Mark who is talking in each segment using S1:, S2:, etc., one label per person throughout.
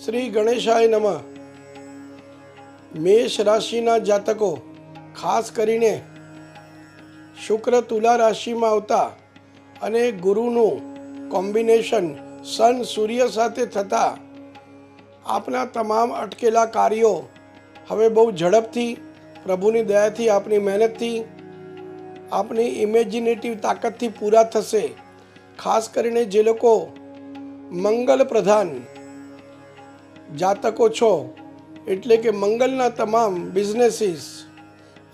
S1: શ્રી ગણેશાય નમઃ. મેષ રાશિના જાતકો, ખાસ કરીને શુક્ર તુલા રાશિમાં આવતા અને ગુરુનું કોમ્બિનેશન સન સૂર્ય સાથે થતા આપના તમામ અટકેલા કાર્યો હવે બહુ ઝડપથી, પ્રભુની દયાથી, આપની મહેનતથી, આપની ઇમેજિનેટિવ તાકાતથી પૂરા થશે. ખાસ કરીને જે લોકો મંગલ પ્રધાન જાતકો છો, એટલે કે મંગલના તમામ businesses,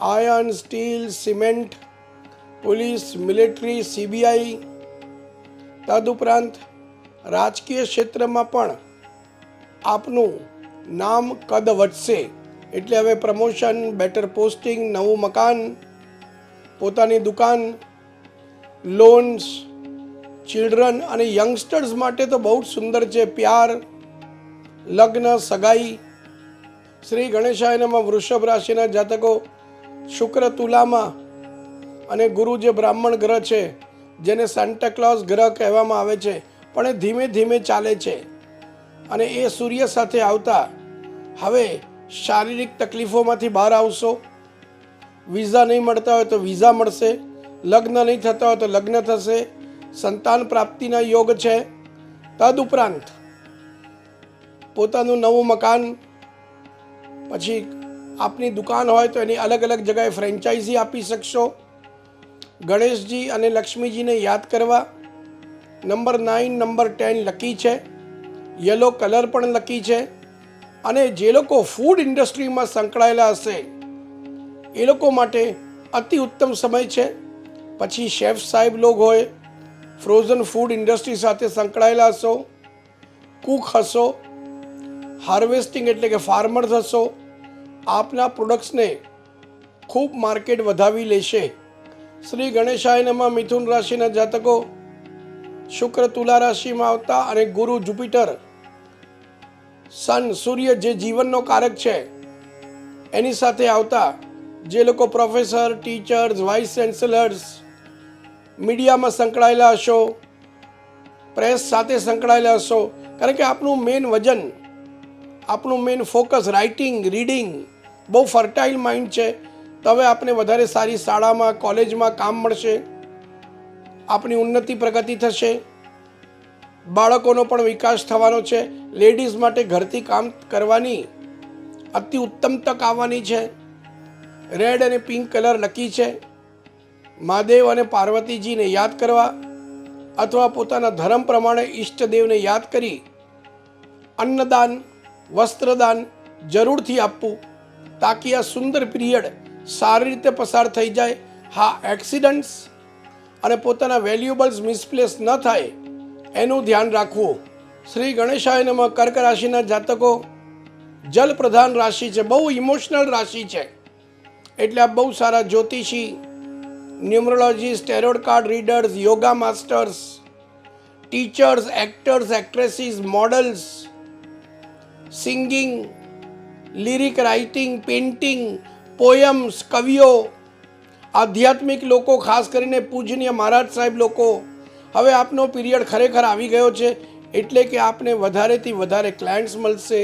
S1: iron, steel, cement, police, military, CBI, તદુપરાંત રાજકીય ક્ષેત્રમાં પણ આપનું નામ કદ વધશે. એટલે હવે પ્રમોશન, બેટર પોસ્ટિંગ, નવું મકાન, પોતાની દુકાન, લોન્સ, ચિલ્ડ્રન અને યંગસ્ટર્સ માટે તો બહુ જ સુંદર છે. પ્યાર, લગ્ન, સગાઈ. શ્રી ગણેશાય નમઃ. વૃષભ રાશિના જાતકો, શુક્ર તુલામાં અને ગુરુ જે બ્રાહ્મણ ગ્રહ છે, જેને સાન્ટાક્લોઝ ગ્રહ કહેવામાં આવે છે, પણ એ ધીમે ધીમે ચાલે છે અને એ સૂર્ય સાથે આવતા હવે શારીરિક તકલીફોમાંથી બહાર આવશો. વિઝા નહીં મળતા હોય તો વિઝા મળશે, લગ્ન નહીં થતા હોય તો લગ્ન થશે, સંતાન પ્રાપ્તિના યોગ છે. તદુપરાંત પોતાનું નવું મકાન, પછી આપની દુકાન હોય તો એની અલગ અલગ જગાએ ફ્રેન્ચાઇઝી આપી શકશો. ગણેશજી અને લક્ષ્મીજીને યાદ કરવા. નંબર 9, નંબર 10 લકી છે. યલો કલર પણ લકી છે. અને જે લોકો ફૂડ ઇન્ડસ્ટ્રીમાં સંકળાયેલા હશે એ લોકો માટે અતિ ઉત્તમ સમય છે. પછી શેફ સાહેબ લોગ હોય, ફ્રોઝન ફૂડ ઇન્ડસ્ટ્રી સાથે સંકળાયેલા હશો, કુક હશો, હાર્વેસ્ટિંગ એટલે કે ફાર્મર્સ હશો, આપના પ્રોડક્ટ્સને ખૂબ માર્કેટ વધાવી લેશે. શ્રી ગણેશાય નમઃ. મિથુન રાશિના જાતકો, શુક્ર તુલા રાશિમાં આવતા અને ગુરુ, જુપિટર, સન, સૂર્ય જે જીવનનો કારક છે એની સાથે આવતા જે લોકો પ્રોફેસર, ટીચર્સ, વાઇસ ચાન્સેલર્સ, મીડિયામાં સંકળાયેલા હશો, પ્રેસ સાથે સંકળાયેલા હશો, કારણ કે આપનું મેઇન વજન, આપણું મેઇન ફોકસ રાઇટિંગ, રીડિંગ, બહુ ફર્ટાઇલ માઇન્ડ છે. તો હવે આપને વધારે સારી શાળામાં, કોલેજમાં કામ મળશે, આપની ઉન્નતિ પ્રગતિ થશે, બાળકોનો પણ વિકાસ થવાનો છે. લેડીઝ માટે ઘરથી કામ કરવાની અતિ ઉત્તમ તક આવવાની છે. રેડ અને પિંક કલર લકી છે. મહાદેવ અને પાર્વતીજીને યાદ કરવા અથવા પોતાના ધર્મ પ્રમાણે ઈષ્ટદેવને યાદ કરી અન્નદાન, વસ્ત્રદાન જરૂરથી આપવું, તાકી આ સુંદર પિરિયડ સારી રીતે પસાર થઈ જાય. હા, એક્સિડન્ટ્સ અને પોતાના વેલ્યુબલ્સ મિસપ્લેસ ન થાય એનું ધ્યાન રાખવું. શ્રી ગણેશાય નમઃ. કર્ક રાશિના જાતકો, જલ પ્રધાન રાશિ છે, બહુ ઇમોશનલ રાશિ છે. એટલે આ બહુ સારા જ્યોતિષી, numerologist, tarot card readers, yoga masters, teachers, actors, actresses, models, singing, lyric writing, painting, poems, કવિઓ, આધ્યાત્મિક લોકો, ખાસ કરીને પૂજનીય મહારાજ સાહેબ લોકો, હવે આપનો પીરિયડ ખરેખર આવી ગયો છે. એટલે કે આપને વધારેથી વધારે ક્લાયન્ટ્સ મળશે,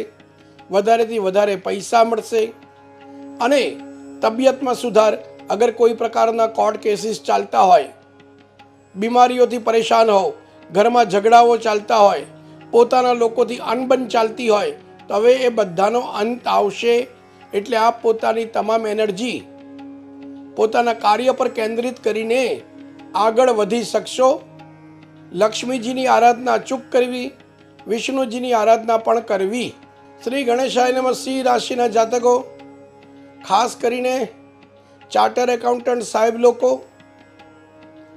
S1: વધારેથી વધારે પૈસા મળશે અને તબિયતમાં સુધાર. અગર કોઈ પ્રકારના કોર્ટ કેસીસ ચાલતા હોય, બીમારીઓથી પરેશાન હો, ઘરમાં ઝઘડાઓ ચાલતા હોય, પોતાના લોકોથી અનબન ચાલતી હોય, તો હવે એ બધાનો અંત આવશે. એટલે આપ પોતાની તમામ એનર્જી પોતાના કાર્ય પર કેન્દ્રિત કરીને આગળ વધી શકશો. લક્ષ્મીજીની આરાધના અચૂક કરવી, વિષ્ણુજીની આરાધના પણ કરવી. શ્રી ગણેશાય નમઃ. સિંહ રાશિના જાતકો, ખાસ કરીને ચાર્ટર એકાઉન્ટન્ટ સાહેબ લોકો,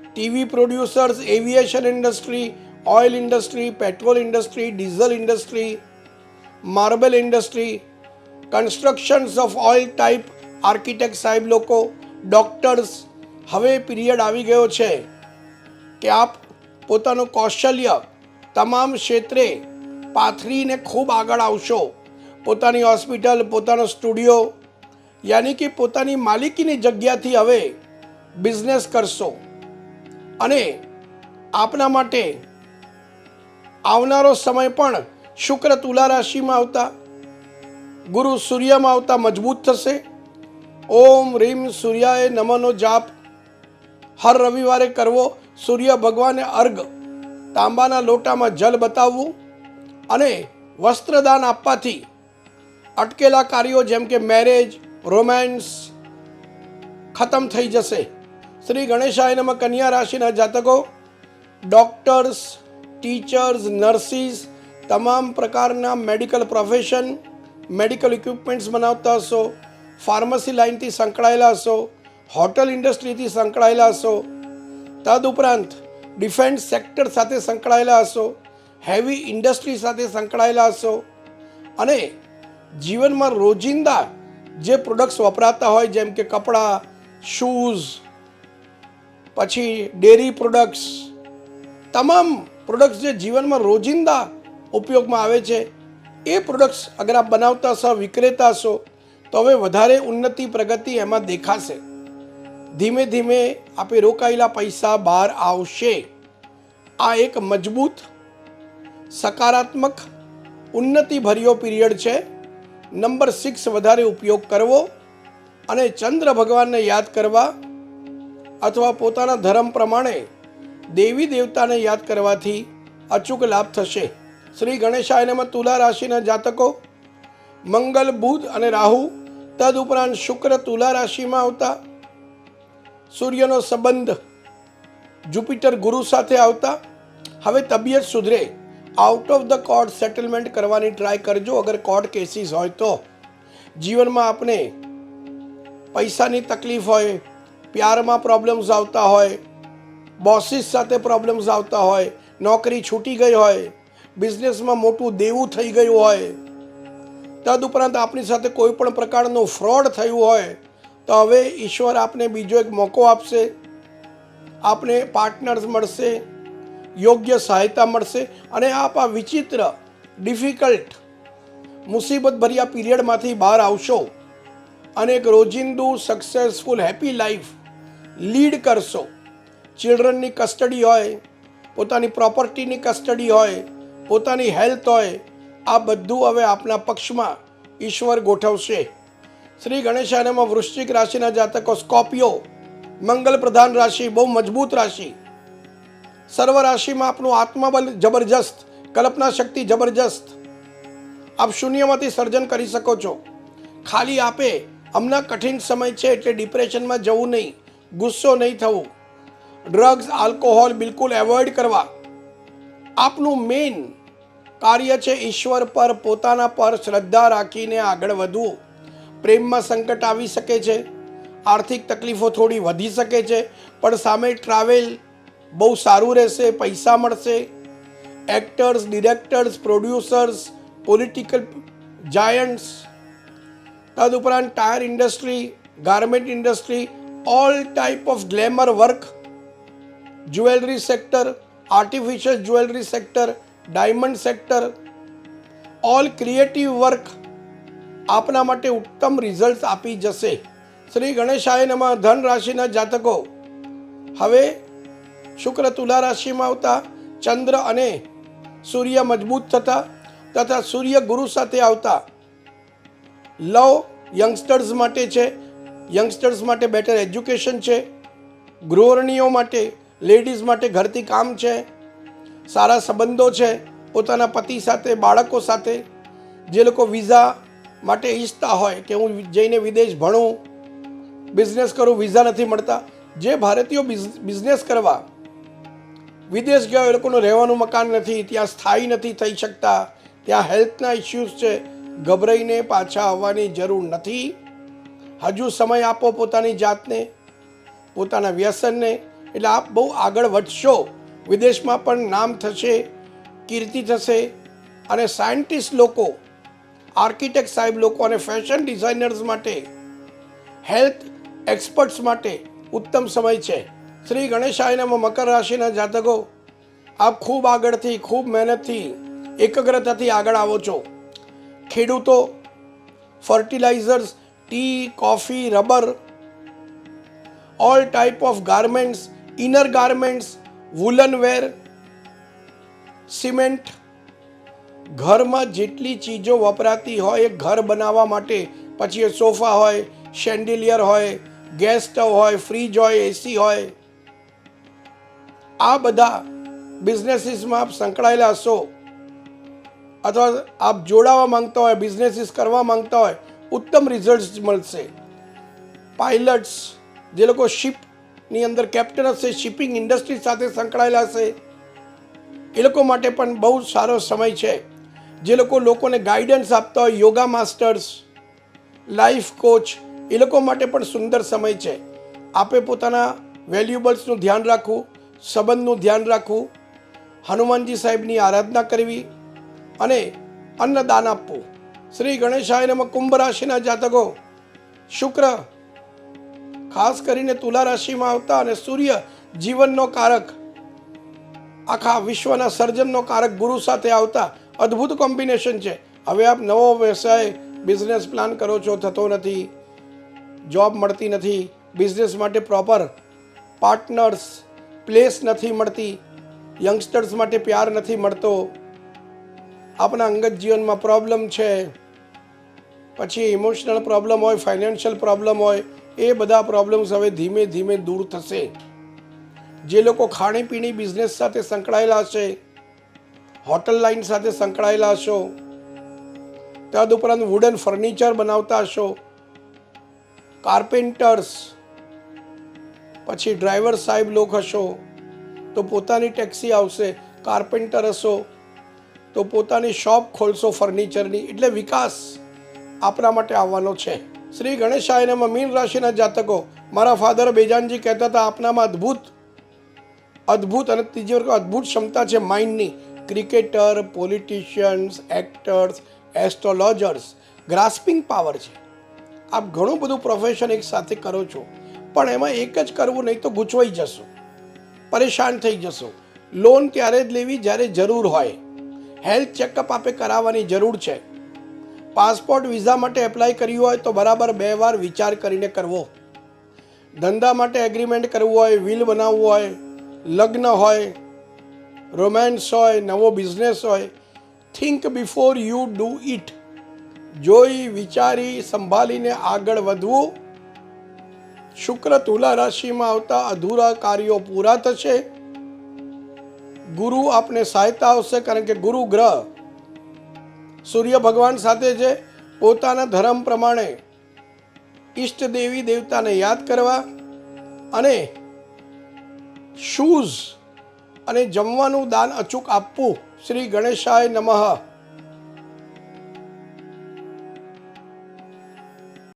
S1: TV producers, aviation industry, oil industry, petrol industry, diesel industry, marble industry, constructions of oil type, architect સાહેબ લોકો, ડોક્ટર્સ, હવે પીરિયડ આવી ગયો છે કે આપ પોતાનું કૌશલ્ય તમામ ક્ષેત્રે પાથરીને ખૂબ આગળ આવશો. પોતાની હોસ્પિટલ, પોતાનો સ્ટુડિયો, યાની કે પોતાની માલિકીની જગ્યાથી હવે બિઝનેસ કરશો અને આપના માટે આવનારો સમય પણ શુક્ર તુલા રાશિમાં આવતા, ગુરુ સૂર્યમાં આવતા મજબૂત થશે. ઓમ રીમ સૂર્યાય નમઃનો જાપ હર રવિવારે કરવો. સૂર્ય ભગવાનને અર્ઘ તાંબાના લોટામાં જલ બતાવવું અને વસ્ત્રદાન આપવાથી અટકેલા કાર્યો જેમ કે મેરેજ, રોમાન્સ ખતમ થઈ જશે. શ્રી ગણેશાય નમઃ. કન્યા રાશિના જાતકો ડોક્ટર્સ, ટીચર્સ, નર્સિસ, તમામ પ્રકારના મેડિકલ પ્રોફેશન, મેડિકલ ઇક્વિપમેન્ટ્સ બનાવતા હશો, ફાર્મસી લાઇનથી સંકળાયેલા હશો, હોટલ ઇન્ડસ્ટ્રીથી સંકળાયેલા હશો, તદુપરાંત ડિફેન્સ સેક્ટર સાથે સંકળાયેલા હશો, હેવી ઇન્ડસ્ટ્રી સાથે સંકળાયેલા હશો અને જીવનમાં રોજિંદા જે પ્રોડક્ટ્સ વપરાતા હોય જેમ કે કપડાં, શૂઝ, પછી ડેરી પ્રોડક્ટ્સ, તમામ પ્રોડક્ટ્સ જે જીવનમાં રોજિંદા ઉપયોગમાં આવે છે એ પ્રોડક્ટ્સ અગર આપ બનાવતા હશો, વિક્રેતા હશો તો હવે વધારે ઉન્નતિ પ્રગતિ એમાં દેખાશે. ધીમે ધીમે આપે રોકાયેલા પૈસા બહાર આવશે. આ એક મજબૂત, સકારાત્મક, ઉન્નતિભર્યો પીરિયડ છે. નંબર 6 વધારે ઉપયોગ કરવો અને ચંદ્ર ભગવાનને યાદ કરવા અથવા પોતાના ધર્મ પ્રમાણે દેવી દેવતાને યાદ કરવાથી અચૂક લાભ થશે. શ્રી ગણેશાય નમઃ. તુલા રાશિના જાતકો મંગલ, બુધ અને રાહુ, તદુપરાંત શુક્ર તુલા રાશિમાં આવતા, સૂર્યનો સંબંધ જુપિટર ગુરુ સાથે આવતા હવે તબિયત સુધરે. Out of the court settlement કરવાની ટ્રાય કરજો અગર કોર્ટ કેસીસ હોય તો. જીવનમાં આપણે પૈસાની તકલીફ હોય, પ્યારમાં પ્રોબ્લેમ્સ આવતા હોય, બોસીસ સાથે પ્રોબ્લેમ્સ આવતા હોય, નોકરી છૂટી ગઈ હોય, બિઝનેસમાં મોટું દેવું થઈ ગયું હોય, તદુપરાંત આપણી સાથે કોઈ પણ પ્રકારનું ફ્રોડ થયું હોય તો હવે ઈશ્વર આપને બીજો એક મોકો આપશે. આપને પાર્ટનર્સ મળશે, યોગ્ય સહાયતા મળશે અને આપ આ વિચિત્ર, ડિફિકલ્ટ, મુસીબતભર્યા પીરિયડમાંથી બહાર આવશો અને એક રોજિંદુ સક્સેસફુલ હેપી લાઈફ લીડ કરશો. ચિલ્ડ્રનની કસ્ટડી હોય, પોતાની પ્રોપર્ટીની કસ્ટડી હોય, પોતાની હેલ્થ હોય, આ બધું હવે આપના પક્ષમાં ઈશ્વર ગોઠવશે. શ્રી ગણેશાયમાં. વૃશ્ચિક રાશિના જાતકો સ્કોર્પિયો મંગલ પ્રધાન રાશિ, બહુ મજબૂત રાશિ. સર્વ રાશિમાં આપનું આત્મબલ જબરજસ્ત, કલ્પના શક્તિ જબરજસ્ત. આપ શૂન્યમાંથી સર્જન કરી શકો છો. ખાલી આપે હમણાં કઠિન સમય છે એટલે ડિપ્રેશનમાં જવું નહીં, ગુસ્સો નહીં થવું, ડ્રગ્સ, આલ્કોહોલ બિલકુલ એવોઇડ કરવા. આપનું મેઇન કાર્ય છે ઈશ્વર પર, પોતાના પર શ્રદ્ધા રાખીને આગળ વધવું. પ્રેમમાં સંકટ આવી શકે છે, આર્થિક તકલીફો થોડી વધી શકે છે, પણ સામે ટ્રાવેલ બહુ સારું રહેશે, પૈસા મળશે. Actors, directors, producers, political giants, તદુપરાંત tyre industry, garment industry, all type of glamour work, jewellery sector, artificial jewellery sector, diamond sector, all creative work આપના માટે ઉત્તમ રિઝલ્ટ આપી જશે. શ્રી ગણેશાય નમઃ. ધન રાશિના જાતકો હવે શુક્ર તુલા રાશિમાં આવતા, ચંદ્ર અને સૂર્ય મજબૂત થતા તથા સૂર્ય ગુરુ સાથે આવતા લવ યંગસ્ટર્સ માટે છે. યંગસ્ટર્સ માટે બેટર એજ્યુકેશન છે. ગૃહિણીઓ માટે, લેડીઝ માટે ઘરથી કામ છે. સારા સંબંધો છે પોતાના પતિ સાથે, બાળકો સાથે. જે લોકો વિઝા માટે ઈચ્છતા હોય કે હું જઈને વિદેશ ભણું, બિઝનેસ કરું, વિઝા નથી મળતા, જે ભારતીયો બિઝનેસ કરવા વિદેશ ગયા એ લોકોનું રહેવાનું મકાન નથી, ત્યાં સ્થાયી નથી થઈ શકતા, ત્યાં હેલ્થના ઇસ્યુઝ છે, ગભરાઈને પાછા આવવાની જરૂર નથી. હજુ સમય આપો પોતાની જાતને, પોતાના વ્યસનને, એટલે આપ બહુ આગળ વધશો. વિદેશમાં પણ નામ થશે, કીર્તિ થશે અને સાયન્ટિસ્ટ લોકો, આર્કિટેક્ટ સાહેબ લોકો અને ફેશન ડિઝાઇનર્સ માટે, હેલ્થ એક્સપર્ટ્સ માટે ઉત્તમ સમય છે. શ્રી ગણેશાયનામાં. મકર રાશિના જાતકો આપ ખૂબ આગળથી, ખૂબ મહેનતથી, એકાગ્રતાથી આગળ આવો છો. ખેડૂતો, fertilizers, tea, coffee, rubber, all type of garments, inner garments, woollen wear, cement, ઘરમાં જેટલી ચીજો વપરાતી હોય એ ઘર બનાવવા માટે, પછી એ સોફા હોય, શેન્ડિલિયર હોય, ગેસ સ્ટવ હોય, ફ્રીજ હોય, એસી હોય, આ બધા બિઝનેસીસમાં આપ સંકળાયેલા હશો અથવા આપ જોડાવા માંગતા હોય, બિઝનેસીસ કરવા માંગતા હોય, ઉત્તમ રિઝલ્ટ મળશે. પાયલટ્સ, જે લોકો શિપની અંદર કેપ્ટન હશે, શિપિંગ ઇન્ડસ્ટ્રી સાથે સંકળાયેલા હશે, એ લોકો માટે પણ બહુ સારો સમય છે. જે લોકોને ગાઈડન્સ આપતા હોય, યોગા માસ્ટર્સ, લાઈફ કોચ, એ લોકો માટે પણ સુંદર સમય છે. આપે પોતાના વેલ્યુબલ્સનું ધ્યાન રાખવું, સંબંધનું ધ્યાન રાખવું, હનુમાનજી સાહેબની આરાધના કરવી અને અન્નદાન આપવું. શ્રી ગણેશાય નમઃ. કુંભ રાશિના જાતકો, શુક્ર ખાસ કરીને તુલા રાશિમાં આવતા અને સૂર્ય જીવનનો કારક, આખા વિશ્વના સર્જનનો કારક ગુરુ સાથે આવતા અદ્ભુત કોમ્બિનેશન છે. હવે આપ નવો વ્યવસાય, બિઝનેસ પ્લાન કરો છો, થતો નથી, જોબ મળતી નથી, બિઝનેસ માટે પ્રોપર પાર્ટનર્સ, પ્લેસ નથી મળતી, યંગસ્ટર્સ માટે પ્યાર નથી મળતો, આપણા અંગત જીવનમાં પ્રોબ્લેમ છે, પછી ઇમોશનલ પ્રોબ્લેમ હોય, ફાઇનાન્શિયલ પ્રોબ્લેમ હોય, એ બધા પ્રોબ્લેમ્સ હવે ધીમે ધીમે દૂર થશે. જે લોકો ખાણીપીણી બિઝનેસ સાથે સંકળાયેલા હશે, હોટલ લાઇન સાથે સંકળાયેલા હશો, તદુપરાંત વુડન ફર્નિચર બનાવતા હશો, કાર્પેન્ટર્સ, પછી ડ્રાઈવર સાહેબ લોક હશો તો પોતાની ટેક્સી આવશે, કાર્પેન્ટર હશો તો પોતાની શોપ ખોલશો ફર્નિચરની, એટલે વિકાસ આપણા માટે આવવાનો છે. શ્રી ગણેશાય નમઃ. મીન રાશિના જાતકો, મારા ફાધર બેજાનજી કહેતા હતા આપનામાં અદ્ભુત અને ત્રીજી વખત અદ્ભુત ક્ષમતા છે માઇન્ડની. Cricketer, politicians, actors, astrologers, grasping power છે. આપ ઘણું બધું પ્રોફેશન એક સાથે કરો છો, પણ એમાં એક જ કરવું, નહીં તો ગૂંચવાઈ જશો, પરેશાન થઈ જશો. લોન ત્યારે જ લેવી જ્યારે જરૂર હોય. હેલ્થ ચેકઅપ આપે કરાવવાની જરૂર છે. પાસપોર્ટ વિઝા માટે એપ્લાય કર્યું હોય તો બરાબર 2 વાર વિચાર કરીને કરવો. ધંધા માટે એગ્રીમેન્ટ કરવું હોય, વિલ બનાવવું હોય, લગ્ન હોય, રોમેન્સ હોય, નવો બિઝનેસ હોય, think before you do it. જોઈ વિચારી સંભાળીને આગળ વધવું. શુક્ર તુલા રાશિમાં આવતા અધૂરા કાર્યો પૂરા થશે. ગુરુ આપને સહાયતા આવશે, કારણ કે ગુરુ ગ્રહ સૂર્ય ભગવાન સાથે છે. પોતાના ધર્મ પ્રમાણે ઈષ્ટ દેવી દેવતાને યાદ કરવા અને શૂઝ અને જમવાનું દાન અચૂક આપવું. શ્રી ગણેશાય નમઃ.